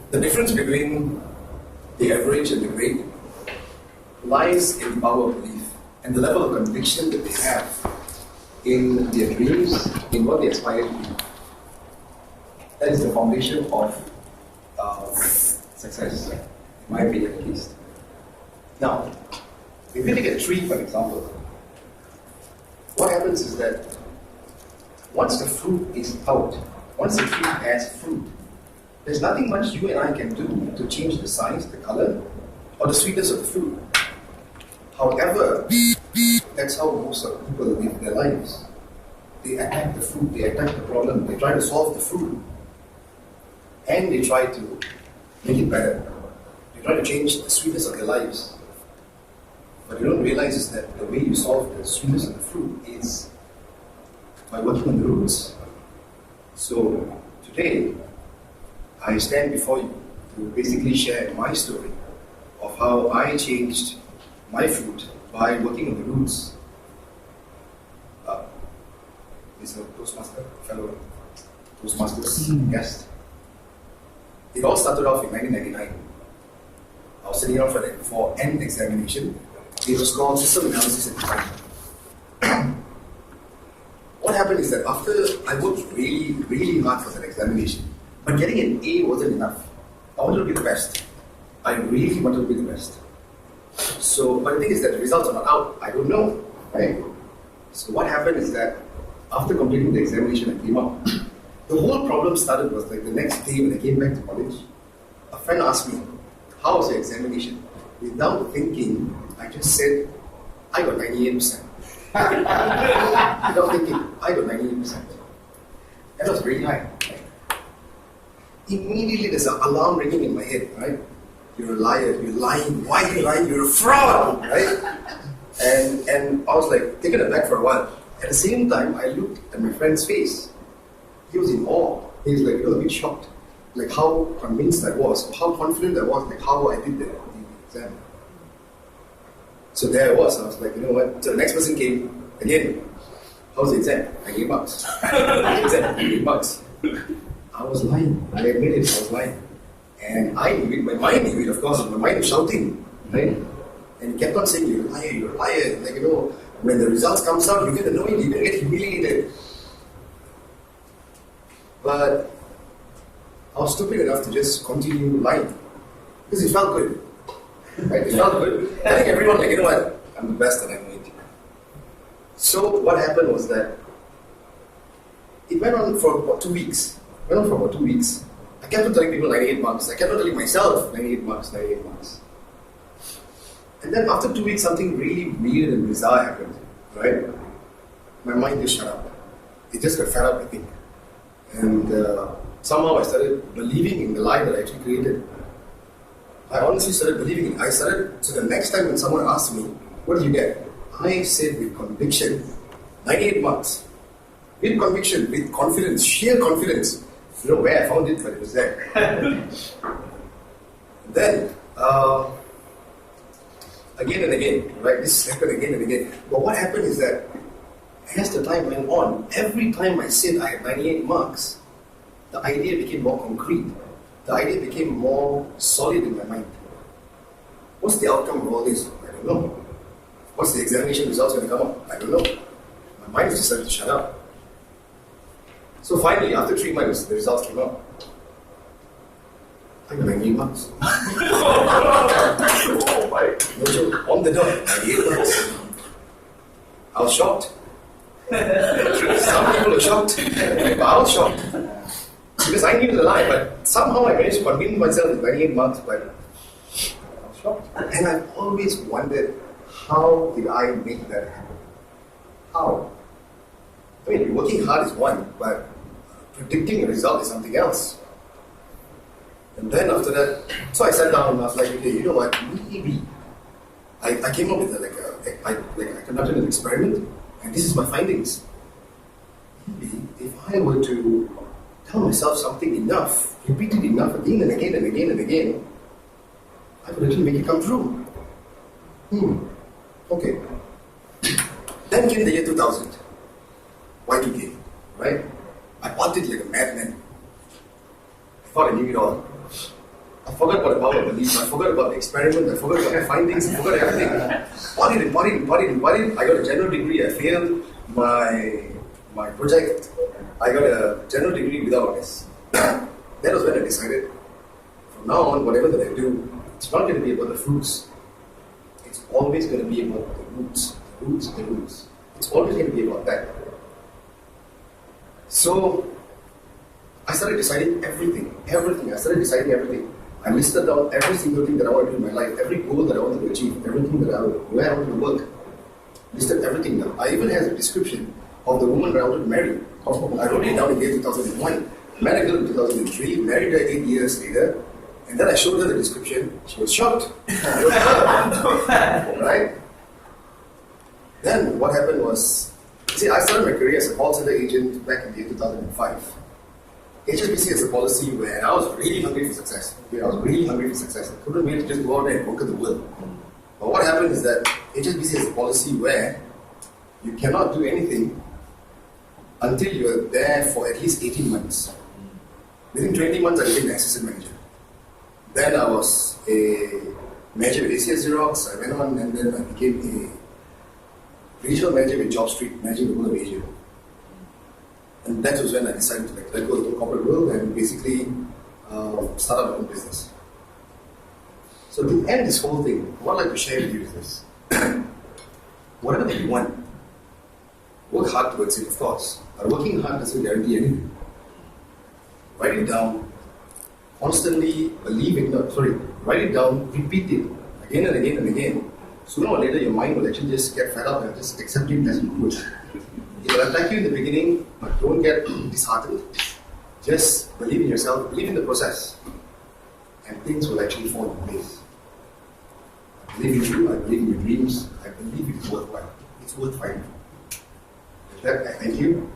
The difference between the average and the great lies in the power of belief and the level of conviction that they have in their dreams, in what they aspire to be. That is the foundation of success, in my opinion at least. Now, if you take a tree, for example, what happens is that once the fruit is out, once the tree has fruit, there's nothing much you and I can do to change the size, the color, or the sweetness of the fruit. However, that's how most of people live their lives. They attack the fruit, they attack the problem, they try to solve the fruit, and they try to make it better. They try to change the sweetness of their lives. What you don't realize is that the way you solve the sweetness of the fruit is by working on the roots. So today, I stand before you to basically share my story of how I changed my fruit by working on the roots. Mr. Toastmaster, fellow Toastmasters guest. It all started off in 1999. I was sitting down for an examination. It was called System Analysis at the time. What happened is that after I worked really, really hard for that examination, but getting an A wasn't enough. I wanted to be the best. I really wanted to be the best. So, but the thing is that the results are not out. I don't know, right? So what happened is that after completing the examination, I came out. The whole problem started was like the next day when I came back to college, a friend asked me, how was your examination? Without thinking, I just said, I got 98%. Without thinking, I got 98%. That was really high. Immediately there's an alarm ringing in my head, right? You're a liar, you're lying, why are you lying? You're a fraud, right? And I was like taken aback for a while. At the same time, I looked at my friend's face. He was in awe. He was like, a bit shocked. Like how convinced I was, how confident I was, like how I did the exam. So there I was. I was like, you know what? So the next person came again. How's the exam? 98 bucks. Exam, 98 bucks. I was lying. I admit it, I was lying. And I knew it, my mind knew it, of course. My mind was shouting, right? And he kept on saying, you're a liar, you're a liar. Like, you know, when the results comes out, you're going to know it, you're going to get humiliated. But I was stupid enough to just continue lying. Because it felt good. Right? It felt good. I think everyone, like, you know what? I'm the best and I'm it. So what happened was that it went on for about 2 weeks. I kept on telling people 98 marks. I kept on telling myself 98 marks, 98 marks. And then after 2 weeks, something really weird and bizarre happened, right? My mind just shut up. It just got fed up, I think. And somehow I started believing in the lie that I actually created. I honestly started believing it. So the next time when someone asked me, what did you get? I said with conviction, 98 marks. With conviction, with confidence, sheer confidence. I don't know where I found it, but it was there. Then, again and again, right? This happened again and again. But what happened is that as the time went on, every time I said I had 98 marks, the idea became more concrete. The idea became more solid in my mind. What's the outcome of all this? I don't know. What's the examination results going to come up? I don't know. My mind just decided to shut up. So finally, after 3 months, the results came out. I got 98 marks. Oh my. No joke. On the dot, 98 marks. I was shocked. Some people were shocked, but I was shocked. Because I knew the lie, but somehow I managed to convince myself with 98 marks, but I was shocked. And I've always wondered, how did I make that happen? How? I mean, working hard is one, but predicting a result is something else. And then after that, so I sat down and I was like, okay, you know what, maybe. I came up with I conducted an experiment, and this is my findings. Maybe if I were to tell myself something enough, repeat it enough again and again and again and again, I could actually make it come true. Okay. Then came the year 2000. Y2K, right? I partied like a madman. I thought I knew it all. I forgot about the power of belief, I forgot about the experiment, I forgot about the findings, I forgot everything. Partied. I got a general degree, I failed my project, I got a general degree without honors. That was when I decided, from now on, whatever that I do, it's not going to be about the fruits. It's always going to be about the roots. The roots. It's always going to be about that. So, I started deciding everything. I started deciding everything. I listed down every single thing that I wanted to do in my life, every goal that I wanted to achieve, everything where I wanted to work. Listed everything down. I even had a description of the woman that I wanted to marry. I wrote it down in the year 2001. Met a girl in 2003, married her 8 years later, and then I showed her the description. She was shocked. Right? Then what happened was, see, I started my career as a call center agent back in the year 2005. HSBC has a policy where I was really hungry for success. I couldn't wait to just go out there and conquer the world. But what happened is that HSBC has a policy where you cannot do anything until you're there for at least 18 months. Within 20 months, I became an assistant manager. Then I was a manager with ACS Xerox. I went on and then I became a regional manager with Job Street, managing the whole of Asia. And that was when I decided to let go of the corporate world and basically start up my own business. So to end this whole thing, what I'd like to share with you is this. Whatever that you want, work hard towards it, of course. But working hard doesn't guarantee anything. Write it down, constantly write it down, repeat it again and again and again. Sooner or later, your mind will actually just get fed up and just accept it as you could. It will attack you in the beginning, but don't get disheartened. Just believe in yourself, believe in the process, and things will actually fall in place. I believe in you, I believe in your dreams, I believe it's worthwhile. It's worth fighting. With that, I thank you.